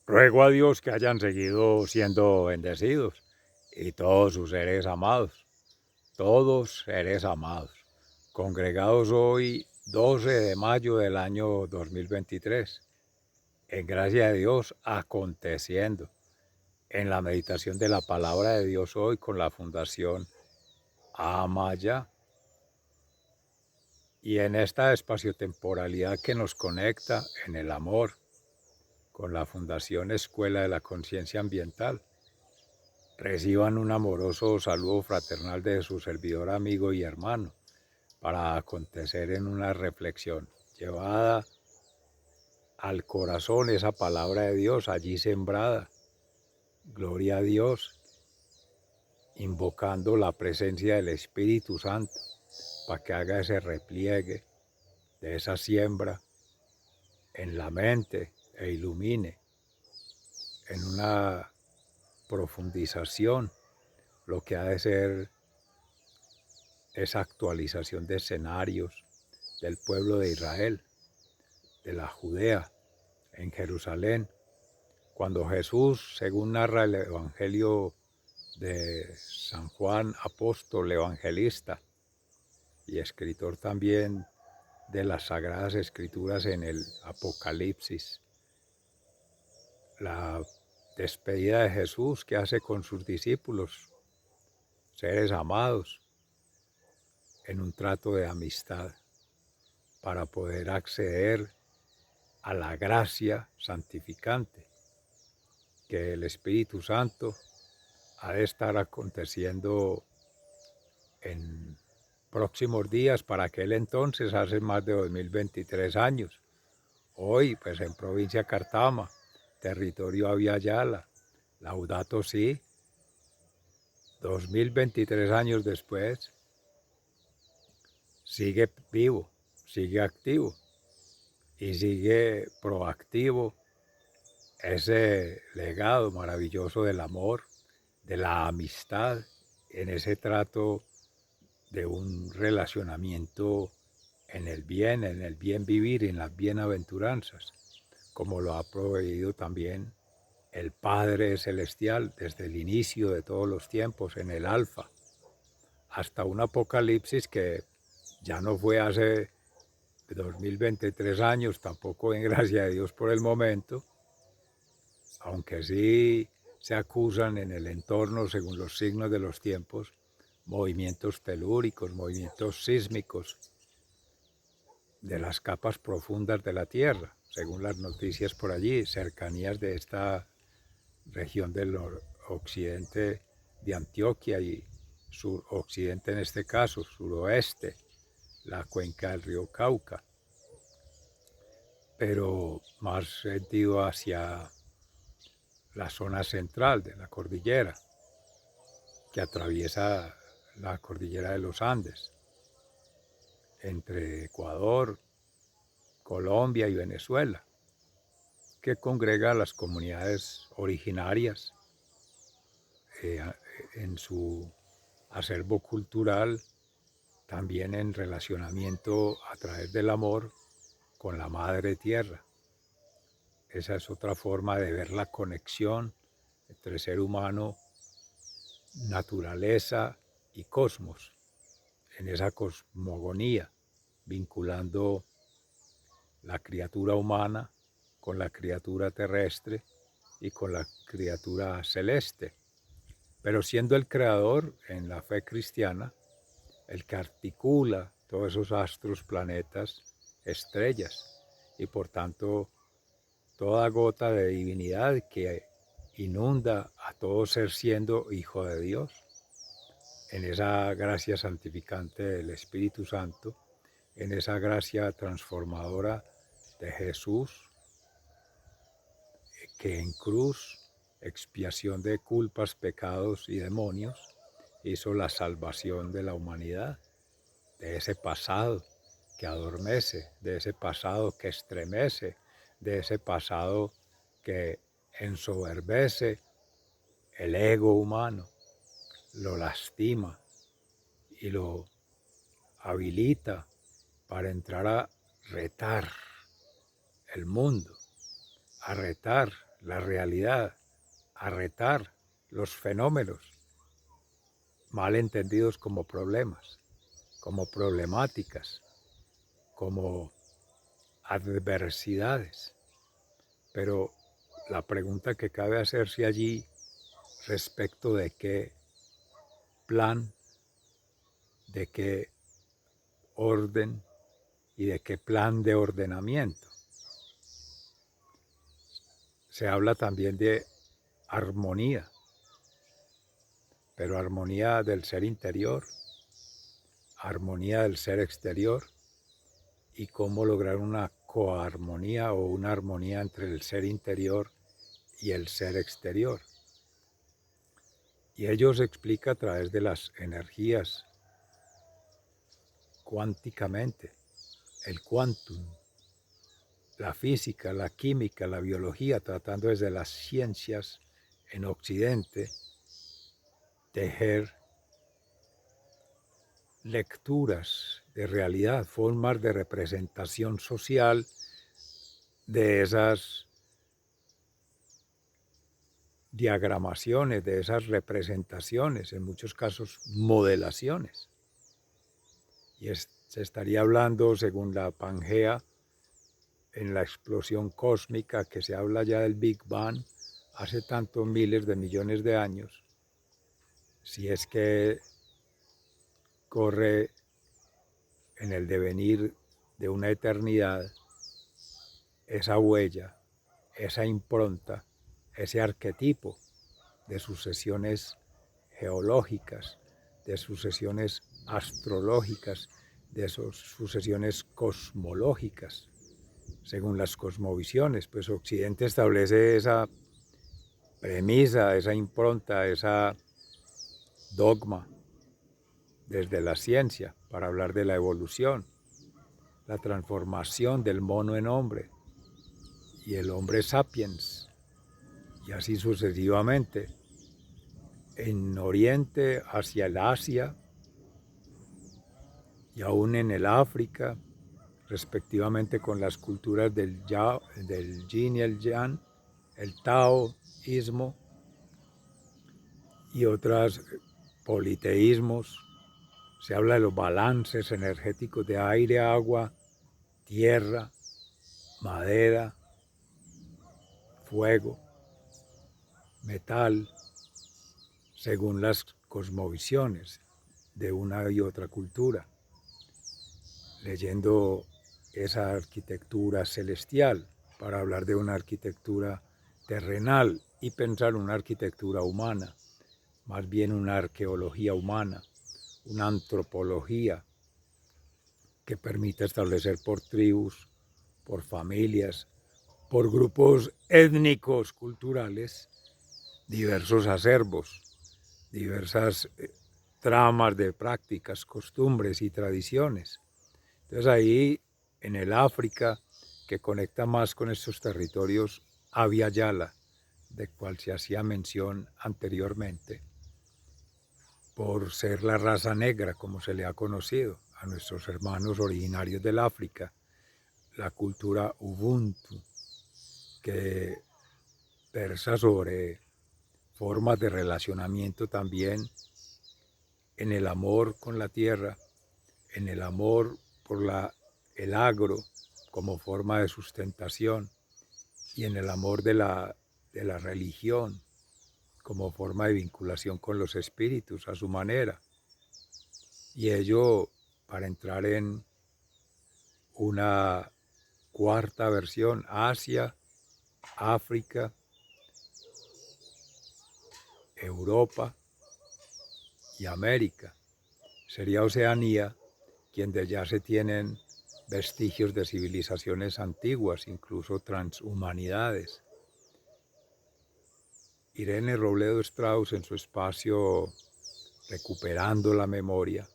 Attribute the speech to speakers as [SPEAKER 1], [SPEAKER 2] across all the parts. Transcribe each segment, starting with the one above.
[SPEAKER 1] Ruego a Dios que hayan seguido siendo bendecidos y todos sus seres amados, todos seres amados, congregados hoy 12 de mayo del año 2023, en gracia de Dios aconteciendo en la meditación de la palabra de Dios hoy con la Fundación Amaya y en esta espaciotemporalidad que nos conecta en el amor con la Fundación Escuela de la Conciencia Ambiental. Reciban un amoroso saludo fraternal de su servidor, amigo y hermano, para acontecer en una reflexión llevada al corazón esa palabra de Dios allí sembrada. Gloria a Dios, invocando la presencia del Espíritu Santo para que haga ese repliegue de esa siembra en la mente e ilumine en una profundización lo que ha de ser esa actualización de escenarios del pueblo de Israel, de la Judea, en Jerusalén, cuando Jesús, según narra el Evangelio de San Juan, apóstol, evangelista y escritor también de las Sagradas Escrituras en el Apocalipsis, la despedida de Jesús que hace con sus discípulos, seres amados, en un trato de amistad para poder acceder a la gracia santificante que el Espíritu Santo ha de estar aconteciendo en próximos días. Para aquel entonces, hace más de 2023 años. Hoy, pues en provincia de Cartama, territorio Abya Yala, Laudato Si, 2023 años después, sigue vivo, sigue activo y sigue proactivo ese legado maravilloso del amor, de la amistad, en ese trato de un relacionamiento en el bien vivir, en las bienaventuranzas, como lo ha proveído también el Padre Celestial desde el inicio de todos los tiempos, en el Alfa, hasta un Apocalipsis que ya no fue hace 2023 años, tampoco en gracia de Dios por el momento, aunque sí se acusan en el entorno, según los signos de los tiempos, movimientos telúricos, movimientos sísmicos de las capas profundas de la Tierra, según las noticias por allí, cercanías de esta región del occidente de Antioquia y suroccidente en este caso, suroeste, la cuenca del río Cauca, pero más sentido hacia la zona central de la cordillera, que atraviesa la cordillera de los Andes, entre Ecuador, Colombia y Venezuela, que congrega a las comunidades originarias en su acervo cultural, también en relacionamiento a través del amor con la Madre Tierra. Esa es otra forma de ver la conexión entre ser humano, naturaleza y cosmos, en esa cosmogonía, vinculando la criatura humana con la criatura terrestre y con la criatura celeste, pero siendo el creador en la fe cristiana el que articula todos esos astros, planetas, estrellas, y por tanto toda gota de divinidad que inunda a todo ser siendo hijo de Dios, en esa gracia santificante del Espíritu Santo, en esa gracia transformadora de Jesús, que en cruz, expiación de culpas, pecados y demonios, hizo la salvación de la humanidad, de ese pasado que adormece, de ese pasado que estremece, de ese pasado que ensoberbece el ego humano, lo lastima y lo habilita para entrar a retar el mundo, a retar la realidad, a retar los fenómenos mal entendidos como problemas, como problemáticas, como adversidades. Pero la pregunta que cabe hacerse allí respecto de qué plan, de qué orden y de qué plan de ordenamiento. Se habla también de armonía, pero armonía del ser interior, armonía del ser exterior y cómo lograr una coarmonía o una armonía entre el ser interior y el ser exterior. Y ello se explica a través de las energías cuánticamente, el quantum, la física, la química, la biología, tratando desde las ciencias en Occidente, tejer lecturas de realidad, formas de representación social de esas diagramaciones, de esas representaciones, en muchos casos modelaciones. Y se estaría hablando, según la Pangea, en la explosión cósmica que se habla ya del Big Bang hace tantos miles de millones de años, si es que corre en el devenir de una eternidad esa huella, esa impronta, ese arquetipo de sucesiones geológicas, de sucesiones astrológicas, de sucesiones cosmológicas, según las cosmovisiones. Pues Occidente establece esa premisa, esa impronta, esa dogma desde la ciencia para hablar de la evolución, la transformación del mono en hombre y el hombre sapiens, y así sucesivamente, en Oriente hacia el Asia y aún en el África, respectivamente con las culturas del yin y el yang, el taoísmo y otros politeísmos. Se habla de los balances energéticos de aire, agua, tierra, madera, fuego, metal, según las cosmovisiones de una y otra cultura, leyendo esa arquitectura celestial para hablar de una arquitectura terrenal y pensar una arquitectura humana, más bien una arqueología humana, una antropología que permita establecer por tribus, por familias, por grupos étnicos, culturales, diversos acervos, diversas tramas de prácticas, costumbres y tradiciones. Entonces ahí, en el África, que conecta más con estos territorios, Abya Yala, de cual se hacía mención anteriormente, por ser la raza negra, como se le ha conocido a nuestros hermanos originarios del África, la cultura Ubuntu, que versa sobre formas de relacionamiento también en el amor con la tierra, en el amor por el agro como forma de sustentación y en el amor de la religión como forma de vinculación con los espíritus a su manera. Y ello para entrar en una cuarta versión, Asia, África, Europa y América. Sería Oceanía, donde ya se tienen vestigios de civilizaciones antiguas, incluso transhumanidades. Irene Robledo Strauss, en su espacio Recuperando la Memoria,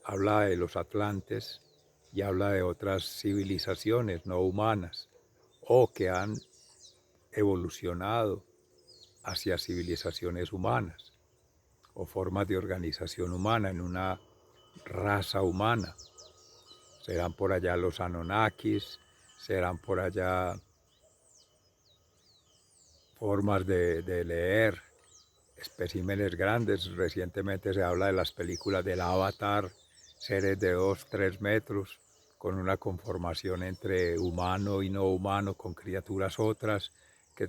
[SPEAKER 1] habla de los atlantes y habla de otras civilizaciones no humanas o que han evolucionado hacia civilizaciones humanas o formas de organización humana en una raza humana. Serán por allá los Anunnakis, serán por allá formas de leer, especímenes grandes. Recientemente se habla de las películas del Avatar, seres de 2, 3 metros, con una conformación entre humano y no humano, con criaturas otras que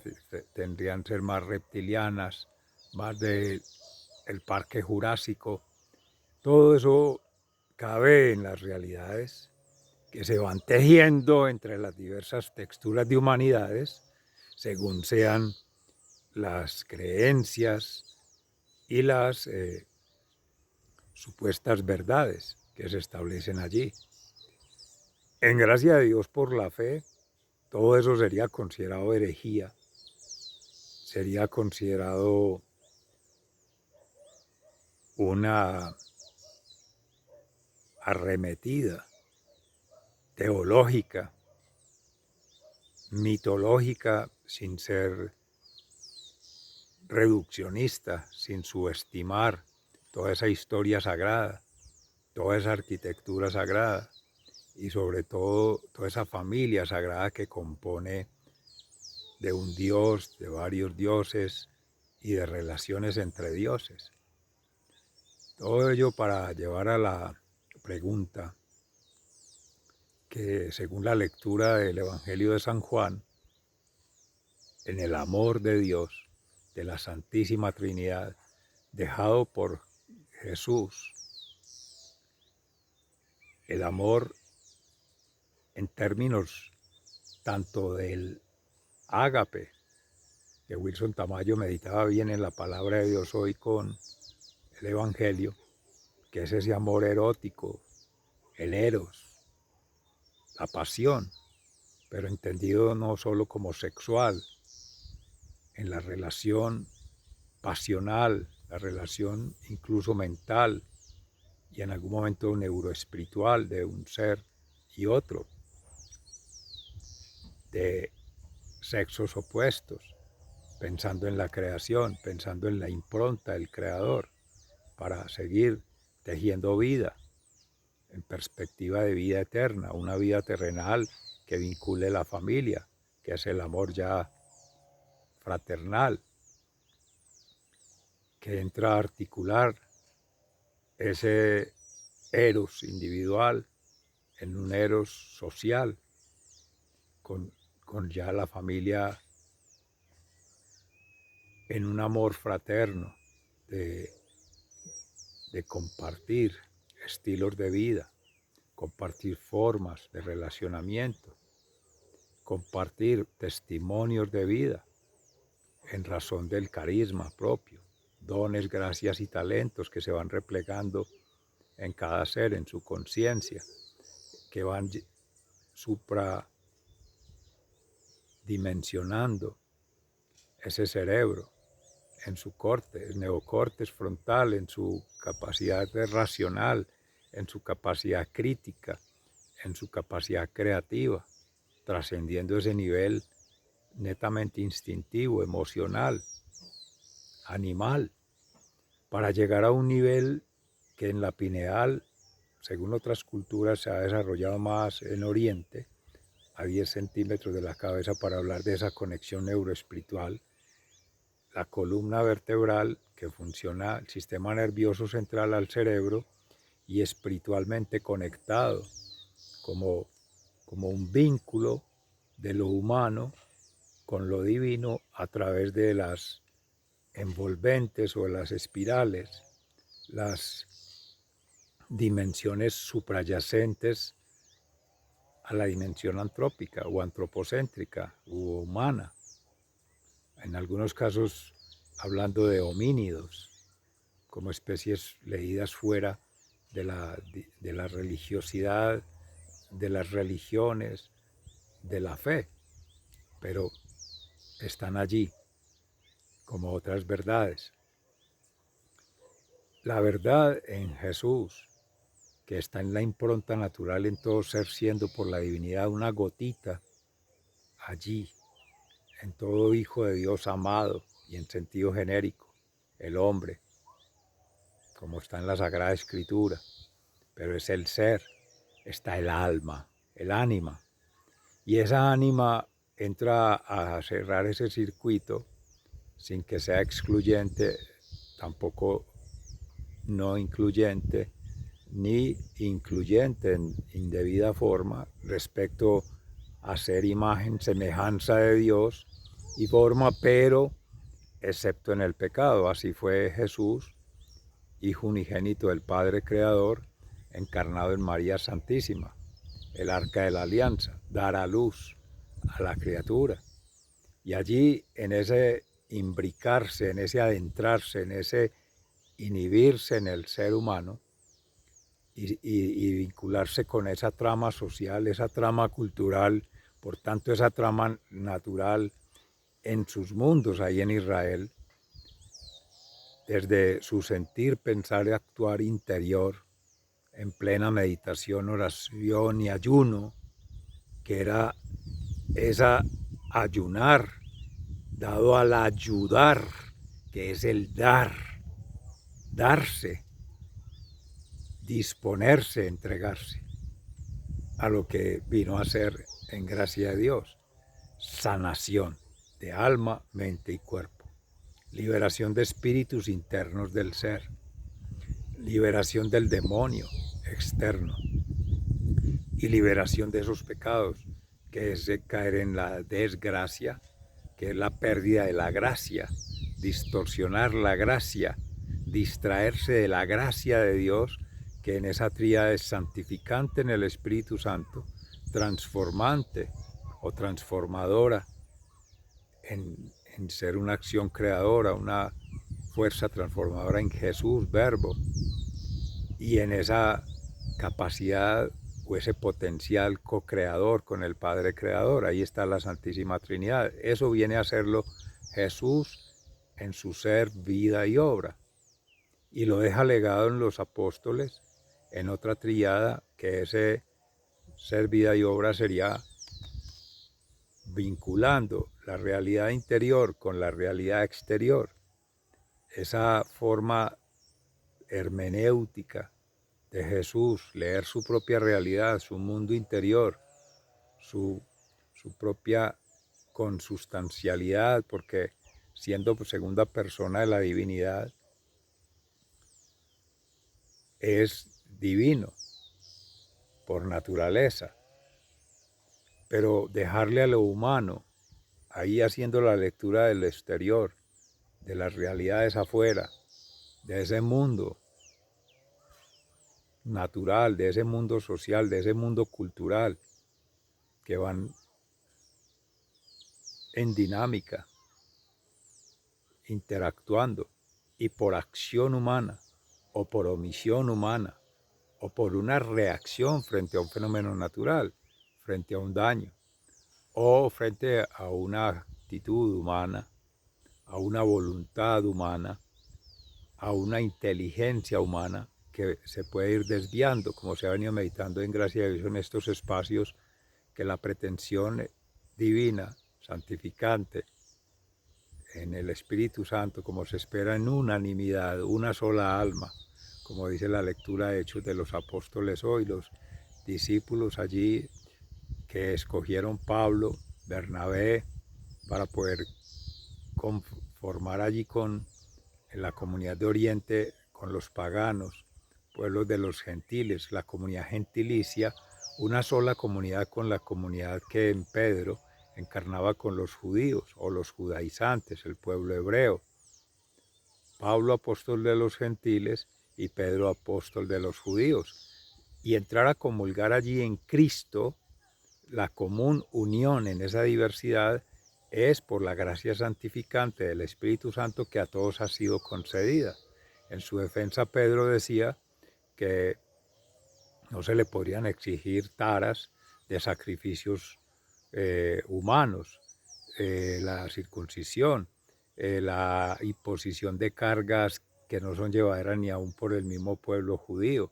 [SPEAKER 1] tendrían que ser más reptilianas, más del parque jurásico. Todo eso cabe en las realidades que se van tejiendo entre las diversas texturas de humanidades, según sean las creencias y las supuestas verdades que se establecen allí. En gracia de Dios por la fe, todo eso sería considerado herejía, sería considerado una arremetida teológica, mitológica, sin ser reduccionista, sin subestimar toda esa historia sagrada, toda esa arquitectura sagrada y sobre todo toda esa familia sagrada que compone de un dios, de varios dioses y de relaciones entre dioses. Todo ello para llevar a la pregunta que, según la lectura del Evangelio de San Juan, en el amor de Dios, de la Santísima Trinidad, dejado por Jesús, el amor en términos tanto del ágape, que Wilson Tamayo meditaba bien en la palabra de Dios hoy con el Evangelio, que es ese amor erótico, el eros, la pasión, pero entendido no solo como sexual, en la relación pasional, la relación incluso mental y en algún momento neuroespiritual de un ser y otro, de sexos opuestos, pensando en la creación, pensando en la impronta del creador, para seguir tejiendo vida en perspectiva de vida eterna, una vida terrenal que vincule la familia, que es el amor ya fraternal, que entra a articular ese eros individual en un eros social, con ya la familia en un amor fraterno de compartir estilos de vida, compartir formas de relacionamiento, compartir testimonios de vida en razón del carisma propio, dones, gracias y talentos que se van replegando en cada ser, en su conciencia, que van supradimensionando ese cerebro en su corte, el neocortes frontal, en su capacidad racional, en su capacidad crítica, en su capacidad creativa, trascendiendo ese nivel netamente instintivo, emocional, animal, para llegar a un nivel que en la pineal, según otras culturas, se ha desarrollado más en Oriente, a 10 centímetros de la cabeza, para hablar de esa conexión neuroespiritual, la columna vertebral que funciona el sistema nervioso central al cerebro y espiritualmente conectado como un vínculo de lo humano con lo divino a través de las envolventes o las espirales, las dimensiones suprayacentes a la dimensión antrópica o antropocéntrica u humana. En algunos casos hablando de homínidos, como especies leídas fuera de la religiosidad, de las religiones, de la fe, pero están allí como otras verdades. La verdad en Jesús, que está en la impronta natural en todo ser, siendo por la divinidad una gotita allí, en todo hijo de Dios amado y en sentido genérico, el hombre, como está en la Sagrada Escritura, pero es el ser, está el alma, el ánima, y esa ánima entra a cerrar ese circuito sin que sea excluyente, tampoco no incluyente, ni incluyente en indebida forma respecto a ser imagen, semejanza de Dios y forma, pero excepto en el pecado. Así fue Jesús, Hijo unigénito del Padre Creador, encarnado en María Santísima, el arca de la alianza, dar a luz a la criatura. Y allí, en ese imbricarse, en ese adentrarse, en ese inhibirse en el ser humano y vincularse con esa trama social, esa trama cultural, por tanto esa trama natural en sus mundos ahí en Israel, desde su sentir, pensar y actuar interior, en plena meditación, oración y ayuno, que era esa ayunar, dado al ayudar, que es el dar, darse, disponerse, entregarse a lo que vino a ser en gracia de Dios, sanación de alma, mente y cuerpo, liberación de espíritus internos del ser, liberación del demonio externo y liberación de esos pecados, que es caer en la desgracia, que es la pérdida de la gracia, distorsionar la gracia, distraerse de la gracia de Dios, que en esa tríada es santificante en el Espíritu Santo, transformante o transformadora en ser una acción creadora, una fuerza transformadora en Jesús, Verbo, y en esa capacidad o ese potencial co-creador con el Padre Creador. Ahí está la Santísima Trinidad. Eso viene a hacerlo Jesús en su ser, vida y obra. Y lo deja legado en los apóstoles, en otra tríada, que ese ser, vida y obra sería vinculando la realidad interior con la realidad exterior. Esa forma hermenéutica de Jesús, leer su propia realidad, su mundo interior, su propia consustancialidad, porque siendo segunda persona de la divinidad, es divino por naturaleza, pero dejarle a lo humano, ahí haciendo la lectura del exterior, de las realidades afuera, de ese mundo natural, de ese mundo social, de ese mundo cultural, que van en dinámica, interactuando, y por acción humana, o por omisión humana, o por una reacción frente a un fenómeno natural, frente a un daño, o frente a una actitud humana, a una voluntad humana, a una inteligencia humana que se puede ir desviando, como se ha venido meditando en Gracia de Dios en estos espacios, que la pretensión divina, santificante, en el Espíritu Santo, como se espera en unanimidad, una sola alma, como dice la lectura de Hechos de los Apóstoles hoy, los discípulos allí que escogieron Pablo, Bernabé, para poder conformar allí en la comunidad de Oriente, con los paganos, pueblos de los gentiles, la comunidad gentilicia, una sola comunidad con la comunidad que en Pedro encarnaba con los judíos o los judaizantes, el pueblo hebreo. Pablo apóstol de los gentiles y Pedro apóstol de los judíos. Y entrar a comulgar allí en Cristo, la común unión en esa diversidad, es por la gracia santificante del Espíritu Santo que a todos ha sido concedida. En su defensa Pedro decía que no se le podrían exigir taras de sacrificios humanos, la circuncisión, la imposición de cargas que no son llevaderas ni aún por el mismo pueblo judío,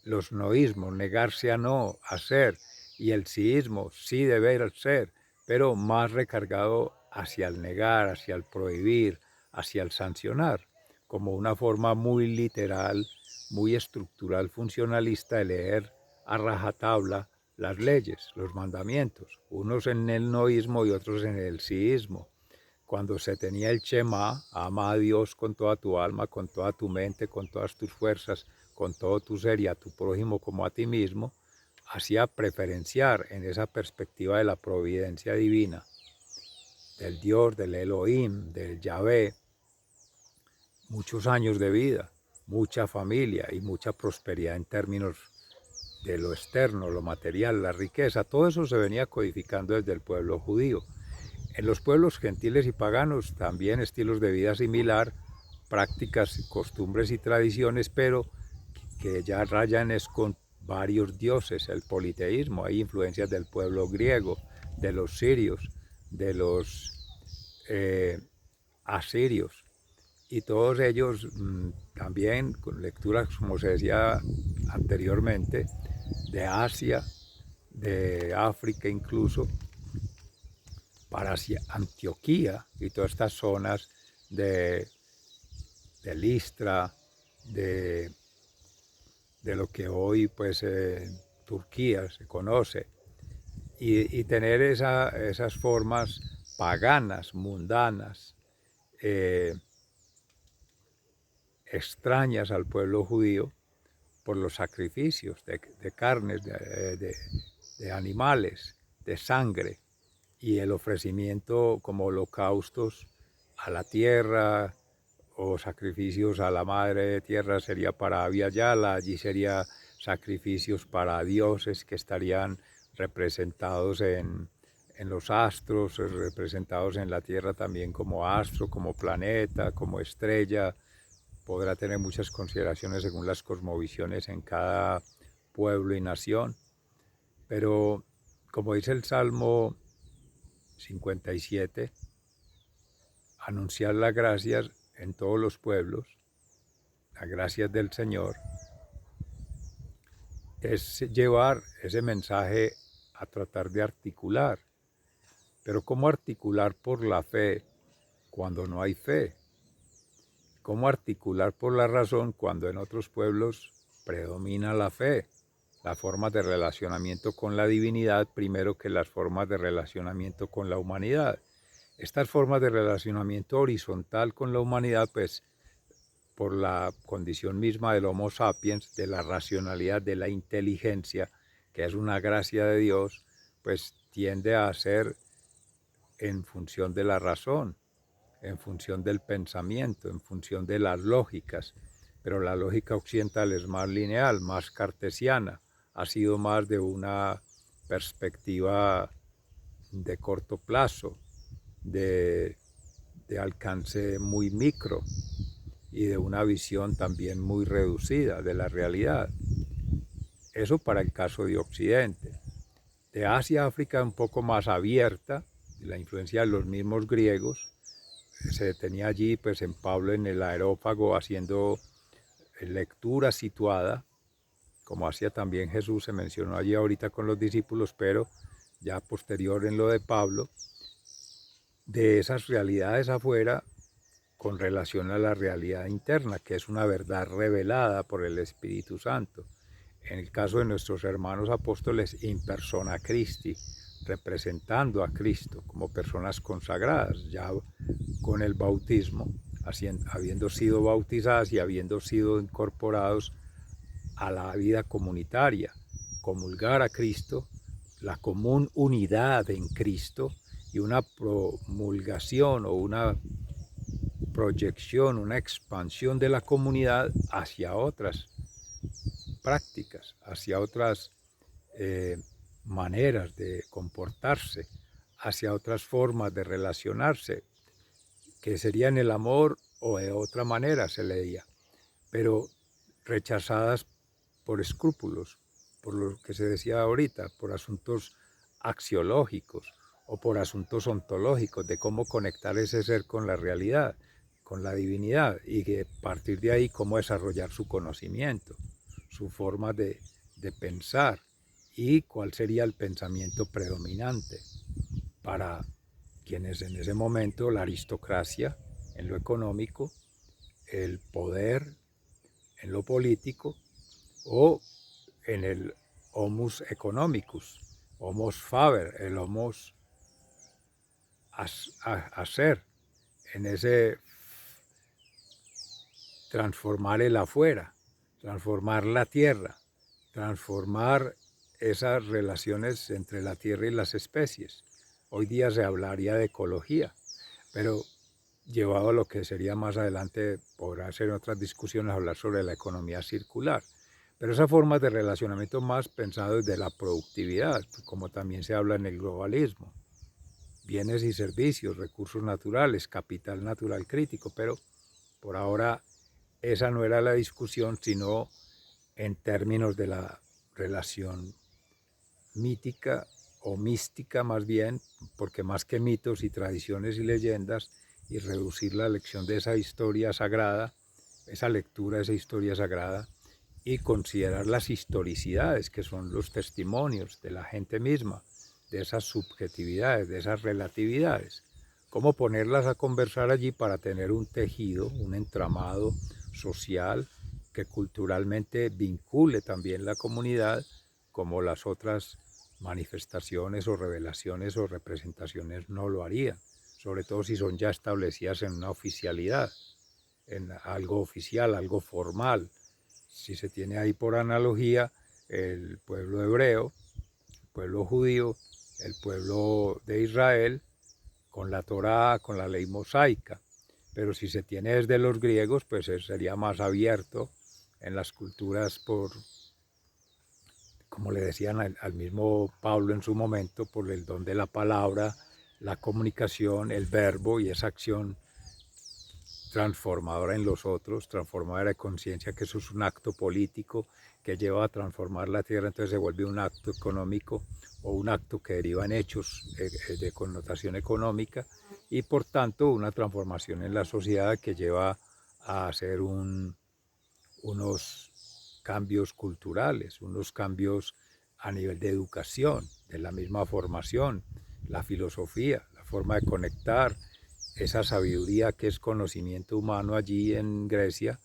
[SPEAKER 1] los noísmos, negarse a no hacer, y el síismo, sí deber ser, pero más recargado hacia el negar, hacia el prohibir, hacia el sancionar, como una forma muy literal, muy estructural, funcionalista de leer a rajatabla las leyes, los mandamientos, unos en el noísmo y otros en el síismo, cuando se tenía el Shema, ama a Dios con toda tu alma, con toda tu mente, con todas tus fuerzas, con todo tu ser y a tu prójimo como a ti mismo, hacía preferenciar en esa perspectiva de la providencia divina, del Dios, del Elohim, del Yahvé, muchos años de vida, mucha familia y mucha prosperidad en términos de lo externo, lo material, la riqueza. Todo eso se venía codificando desde el pueblo judío. En los pueblos gentiles y paganos también estilos de vida similar, prácticas, costumbres y tradiciones, pero que ya rayan es con varios dioses, el politeísmo. Hay influencias del pueblo griego, de los sirios, de los asirios, y todos ellos también con lecturas, como se decía anteriormente, de Asia, de África incluso, para Antioquía y todas estas zonas de, de Listra, de, de lo que hoy pues Turquía se conoce, y tener esas formas paganas, mundanas, extrañas al pueblo judío por los sacrificios de carnes, de animales, de sangre, y el ofrecimiento como holocaustos a la tierra o sacrificios a la madre tierra sería para Abya Yala, allí sería sacrificios para dioses que estarían representados en los astros, representados en la tierra también como astro, como planeta, como estrella. Podrá tener muchas consideraciones según las cosmovisiones en cada pueblo y nación, pero como dice el Salmo 57, anunciar las gracias en todos los pueblos, las gracias del Señor, es llevar ese mensaje a tratar de articular. Pero ¿cómo articular por la fe cuando no hay fe? ¿Cómo articular por la razón cuando en otros pueblos predomina la fe? Las formas de relacionamiento con la divinidad primero que las formas de relacionamiento con la humanidad. Estas formas de relacionamiento horizontal con la humanidad, pues por la condición misma del Homo sapiens, de la racionalidad, de la inteligencia, que es una gracia de Dios, pues tiende a ser en función de la razón, en función del pensamiento, en función de las lógicas. Pero la lógica occidental es más lineal, más cartesiana, ha sido más de una perspectiva de corto plazo, de alcance muy micro y de una visión también muy reducida de la realidad. Eso para el caso de Occidente. De Asia a África un poco más abierta, la influencia de los mismos griegos, se detenía allí pues en Pablo en el Areópago haciendo lectura situada, como hacía también Jesús, se mencionó allí ahorita con los discípulos, pero ya posterior en lo de Pablo, de esas realidades afuera con relación a la realidad interna, que es una verdad revelada por el Espíritu Santo. En el caso de nuestros hermanos apóstoles, in persona Christi, representando a Cristo como personas consagradas, ya con el bautismo, habiendo sido bautizadas y habiendo sido incorporados a la vida comunitaria, comulgar a Cristo, la común unidad en Cristo y una promulgación o una proyección, una expansión de la comunidad hacia otras prácticas, hacia otras maneras de comportarse, hacia otras formas de relacionarse, que serían el amor o de otra manera se leía, pero rechazadas por escrúpulos, por lo que se decía ahorita, por asuntos axiológicos o por asuntos ontológicos de cómo conectar ese ser con la realidad, con la divinidad, y que a partir de ahí cómo desarrollar su conocimiento, su forma de pensar y cuál sería el pensamiento predominante para quienes en ese momento la aristocracia en lo económico, el poder en lo político o en el homus economicus, homos faber, el homos hacer, en ese transformar el afuera, transformar la tierra, transformar esas relaciones entre la tierra y las especies. Hoy día se hablaría de ecología, pero llevado a lo que sería más adelante, podrá ser en otras discusiones hablar sobre la economía circular. Pero esa forma de relacionamiento más pensado desde la productividad, como también se habla en el globalismo. Bienes y servicios, recursos naturales, capital natural crítico, pero por ahora esa no era la discusión, sino en términos de la relación mítica o mística más bien, porque más que mitos y tradiciones y leyendas, y reducir la lección de esa historia sagrada, esa lectura de esa historia sagrada, y considerar las historicidades, que son los testimonios de la gente misma, de esas subjetividades, de esas relatividades, cómo ponerlas a conversar allí para tener un tejido, un entramado social que culturalmente vincule también la comunidad, como las otras manifestaciones o revelaciones o representaciones no lo harían, sobre todo si son ya establecidas en una oficialidad, en algo oficial, algo formal. Si se tiene ahí por analogía el pueblo hebreo, el pueblo judío, el pueblo de Israel, con la Torá, con la ley mosaica. Pero si se tiene desde los griegos, pues sería más abierto en las culturas por, como le decían al mismo Pablo en su momento, por el don de la palabra, la comunicación, el verbo y esa acción transformadora en los otros, transformadora de conciencia, que eso es un acto político que lleva a transformar la tierra, entonces se vuelve un acto económico o un acto que deriva en hechos de connotación económica y por tanto una transformación en la sociedad que lleva a hacer unos cambios culturales, unos cambios a nivel de educación, de la misma formación, la filosofía, la forma de conectar, esa sabiduría que es conocimiento humano allí en Grecia,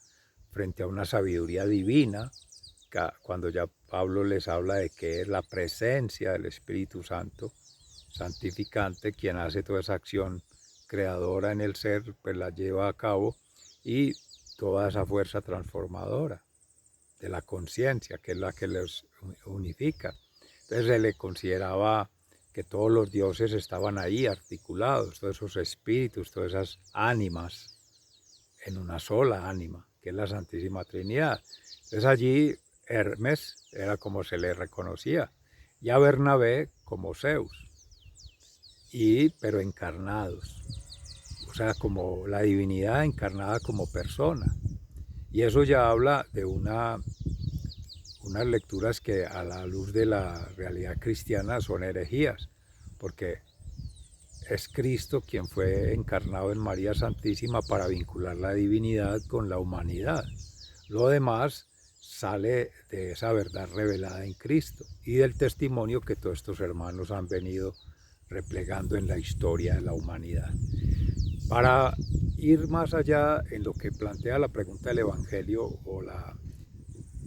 [SPEAKER 1] frente a una sabiduría divina, cuando ya Pablo les habla de que es la presencia del Espíritu Santo, santificante, quien hace toda esa acción creadora en el ser, pues la lleva a cabo, y toda esa fuerza transformadora de la conciencia, que es la que les unifica. Entonces se le consideraba que todos los dioses estaban ahí articulados, todos esos espíritus, todas esas ánimas, en una sola ánima, que es la Santísima Trinidad. Entonces allí Hermes era como se le reconocía, y a Bernabé como Zeus, pero encarnados, o sea, como la divinidad encarnada como persona. Y eso ya habla de unas lecturas que a la luz de la realidad cristiana son herejías, porque es Cristo quien fue encarnado en María Santísima para vincular la divinidad con la humanidad. Lo demás sale de esa verdad revelada en Cristo y del testimonio que todos estos hermanos han venido replegando en la historia de la humanidad. Para ir más allá en lo que plantea la pregunta del Evangelio o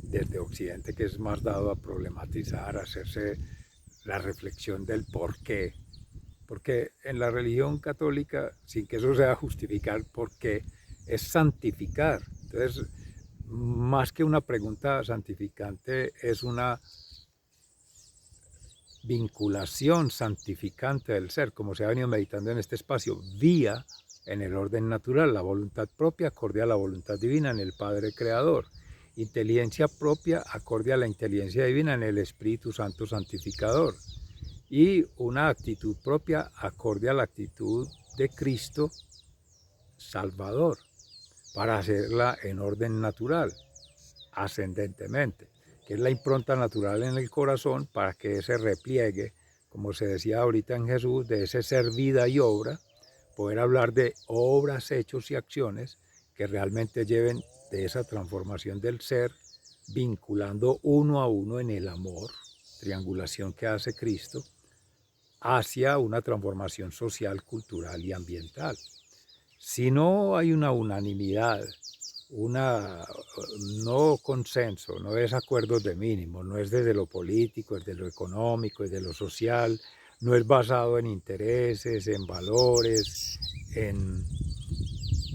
[SPEAKER 1] desde Occidente, que es más dado a problematizar, a hacerse la reflexión del por qué. Porque en la religión católica, sin que eso sea justificar por qué, es santificar. Entonces, más que una pregunta santificante, es una vinculación santificante del ser, como se ha venido meditando en este espacio, vía en el orden natural, la voluntad propia acorde a la voluntad divina en el Padre Creador, inteligencia propia acorde a la inteligencia divina en el Espíritu Santo Santificador, y una actitud propia acorde a la actitud de Cristo Salvador, para hacerla en orden natural, ascendentemente, que es la impronta natural en el corazón para que ese repliegue, como se decía ahorita en Jesús, de ese ser, vida y obra, poder hablar de obras, hechos y acciones que realmente lleven de esa transformación del ser, vinculando uno a uno en el amor, triangulación que hace Cristo, hacia una transformación social, cultural y ambiental. Si no hay una unanimidad, no consenso, no es acuerdos de mínimo, no es desde lo político, es de lo económico, es de lo social, no es basado en intereses, en valores, en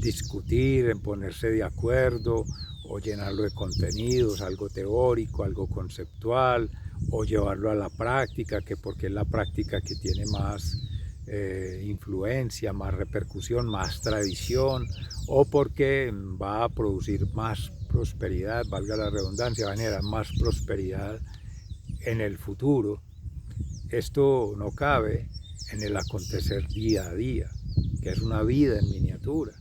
[SPEAKER 1] discutir, en ponerse de acuerdo, o llenarlo de contenidos, algo teórico, algo conceptual, o llevarlo a la práctica, que porque es la práctica que tiene más influencia, más repercusión, más tradición, o porque va a producir más prosperidad, valga la redundancia, va a generar más prosperidad en el futuro. Esto no cabe en el acontecer día a día, que es una vida en miniatura.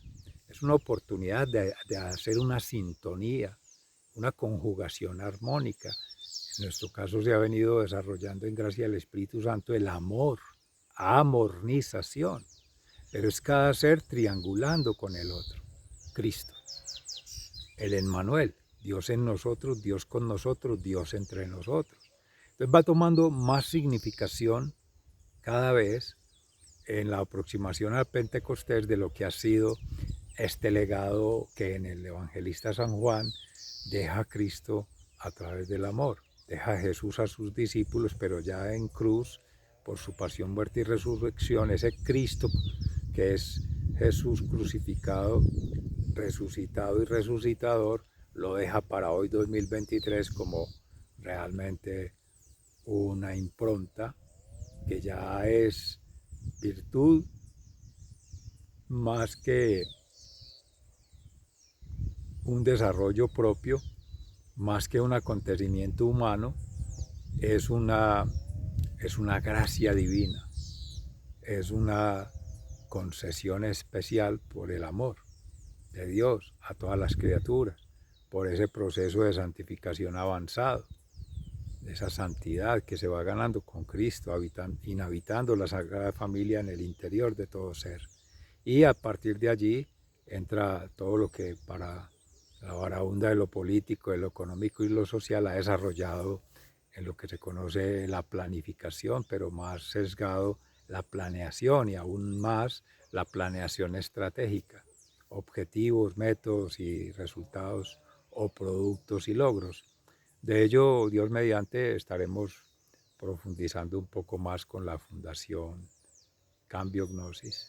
[SPEAKER 1] Es una oportunidad de hacer una sintonía, una conjugación armónica. En nuestro caso se ha venido desarrollando en gracia del Espíritu Santo el amor, amornización, pero es cada ser triangulando con el otro, Cristo, el Emmanuel, Dios en nosotros, Dios con nosotros, Dios entre nosotros. Entonces va tomando más significación cada vez en la aproximación al Pentecostés de lo que ha sido este legado que en el evangelista San Juan deja a Cristo a través del amor, deja a Jesús a sus discípulos, pero ya en cruz, por su pasión, muerte y resurrección, ese Cristo que es Jesús crucificado, resucitado y resucitador, lo deja para hoy 2023 como realmente una impronta que ya es virtud más que un desarrollo propio, más que un acontecimiento humano, es una gracia divina, es una concesión especial por el amor de Dios a todas las criaturas, por ese proceso de santificación avanzado, de esa santidad que se va ganando con Cristo, inhabitando la Sagrada Familia en el interior de todo ser. Y a partir de allí entra todo lo que para la varaunda de lo político, de lo económico y lo social ha desarrollado en lo que se conoce la planificación, pero más sesgado la planeación y aún más la planeación estratégica, objetivos, métodos y resultados o productos y logros. De ello, Dios mediante, estaremos profundizando un poco más con la Fundación Cambio Gnosis.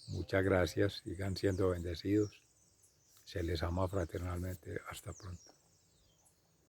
[SPEAKER 1] Muchas gracias, sigan siendo bendecidos. Se les ama fraternalmente. Hasta pronto.